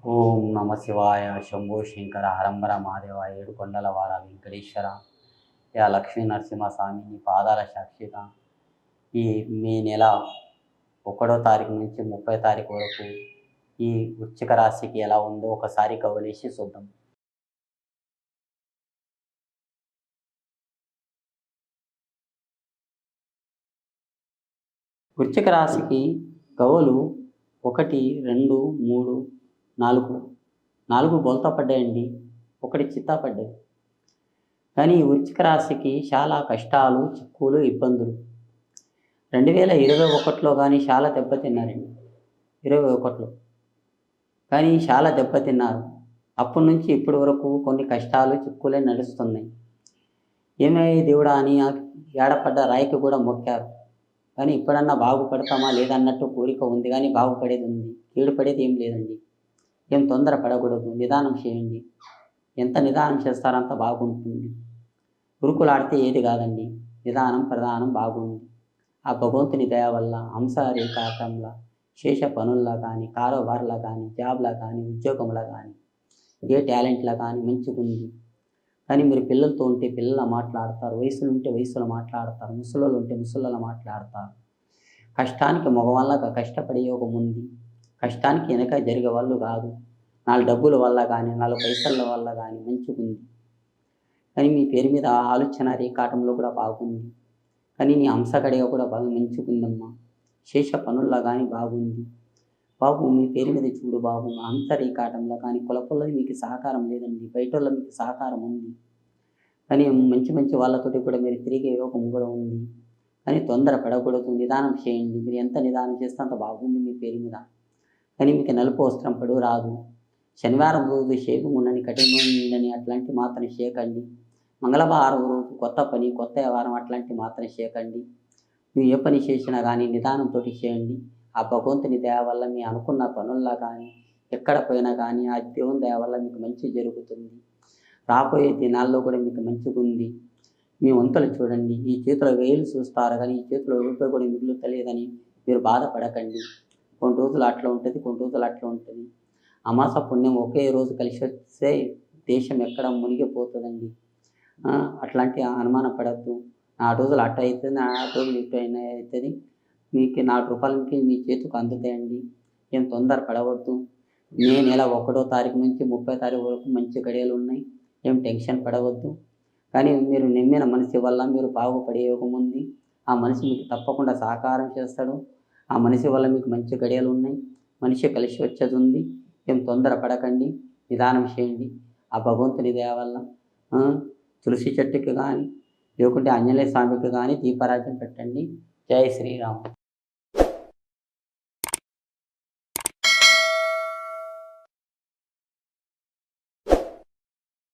ఓం నమ శివాయ శంభో శంకర హరంబర మహాదేవ ఏడుకొండలవాడ వెంకటేశ్వర యా లక్ష్మీ నరసింహస్వామి నీ పాదాల సాక్షిగా ఈ మే నెల 1వ తారీఖు నుంచి 30వ తారీఖు వరకు ఈ వృశ్చిక రాశికి ఎలా ఉందో ఒకసారి కవలేసి చూద్దాం. వృశ్చిక రాశికి కవులు 1, 2, 3, 4 బోల్తా పడ్డాయండి. 1 చిత్తా పడ్డాయి. కానీ ఈ వృశ్చిక రాశికి చాలా కష్టాలు, చిక్కులు, ఇబ్బందులు 2021లో కానీ చాలా దెబ్బతిన్నారండి. 21లో కానీ చాలా దెబ్బతిన్నారు. అప్పటి నుంచి ఇప్పటి వరకు కొన్ని కష్టాలు, చిక్కులే నడుస్తున్నాయి. ఏమయ్య దేవుడా అని ఏడపడ్డ రాయికి కూడా మొక్కారు. కానీ ఇప్పుడన్నా బాగుపడతామా లేదన్నట్టు కోరిక ఉంది, కానీ బాగుపడేది ఉంది. కీడు పడేది ఏం లేదండి. ఏం తొందర పడకూడదు, నిదానం చేయండి. ఎంత నిదానం చేస్తారో అంత బాగుంటుంది. ఉరుకులాడితే ఏది కాదండి. నిదానం ప్రధానం బాగుంది. ఆ భగవంతుని దయ వల్ల హంసరేఖాటంలా శేష పనుల్లో కానీ, కారోబార్లో కానీ, జాబ్లో కానీ, ఉద్యోగంలో కానీ, ఏ టాలెంట్లో కానీ మంచిగుంది. కానీ మీరు పిల్లలతో ఉంటే పిల్లలు మాట్లాడతారు, వయసులు ఉంటే వయసులో మాట్లాడతారు, ముసలోళ్ళు ఉంటే ముసలోళ్ళ మాట్లాడతారు. కష్టానికి మగవాళ్ళగా కష్టపడే యోగం ఉంది. కష్టానికి వెనక జరిగే వాళ్ళు కాదు. 4 డబ్బుల వల్ల కానీ, 4 పైసల వల్ల కానీ మంచిగుంది. కానీ మీ పేరు మీద ఆలోచన రేఖాటంలో కూడా బాగుంది. కానీ నీ హంసకడిగా కూడా బాగా మంచిగుందమ్మా. శేష పనుల్లో కానీ బాగుంది. బాబు మీ పేరు మీద చూడు బాబు, హంస రేఖాటంలో కానీ కులపుల్లది మీకు సహకారం లేదండి. బయటోళ్ళ మీకు సహకారం ఉంది. కానీ మంచి మంచి వాళ్ళతోటి కూడా మీరు తిరిగే యోగం కూడా ఉంది. కానీ తొందర పడకూడదు, నిదానం చేయండి. మీరు ఎంత నిదానం చేస్తే అంత బాగుంది మీ పేరు మీద. కానీ మీకు నలుపు వస్త్రం పడు రాదు. శనివారం రోజు షేవింగ్ ఉండని, కఠినం ఉండని అట్లాంటి మాత్రం చేయకండి. మంగళవారం రోజు కొత్త పని, కొత్త వ్యవహారం అట్లాంటి మాత్రం చేయకండి. మీరు ఏ పని చేసినా కానీ నిదానంతో చేయండి. ఆ భగవంతుని దయ వల్ల మీ అనుకున్న పనుల్లో కానీ, ఎక్కడ పోయినా కానీ ఆ దేవుని దయ వల్ల మీకు మంచి జరుగుతుంది. రాబోయే దినాల్లో కూడా మీకు మంచిగుంది. మీ వంతులు చూడండి. ఈ చేతిలో వేలు చూస్తారు కానీ ఈ చేతిలో రూపాయి కూడా మిగులుతలేదని మీరు బాధపడకండి. కొన్ని రోజులు అట్లా ఉంటుంది, కొన్ని రోజులు అట్లా ఉంటుంది. అమాస పుణ్యం ఒకే రోజు కలిసి వస్తే దేశం ఎక్కడ మునిగిపోతుందండి. అట్లాంటి అనుమానం పడద్దు. 4 రోజులు అటు అవుతుంది, 4 రోజులు ఇటు అయినా అవుతుంది. మీకు 4 రూపాయలకి మీ చేతికి అందుతాయండి. ఏం తొందర పడవద్దు. మే నెల 1వ తారీఖు నుంచి 30వ తారీఖు వరకు మంచి గడియలు ఉన్నాయి. ఏం టెన్షన్ పడవద్దు. కానీ మీరు నమ్మిన మనిషి వల్ల మీరు బాగుపడే యోగం ఉంది. ఆ మనిషి మీకు తప్పకుండా సహకారం చేస్తాడు. ఆ మనిషి వల్ల మీకు మంచి గడియలు ఉన్నాయి. మనిషి కలిసి వచ్చేది ఉంది. ఏం తొందర పడకండి, నిదానం చేయండి. ఆ భగవంతుని దయ వల్ల తులసి చెట్టుకి కానీ, లేకుంటే ఆంజనేయ స్వామికి కానీ దీపారాధన పెట్టండి. జై శ్రీరామ్.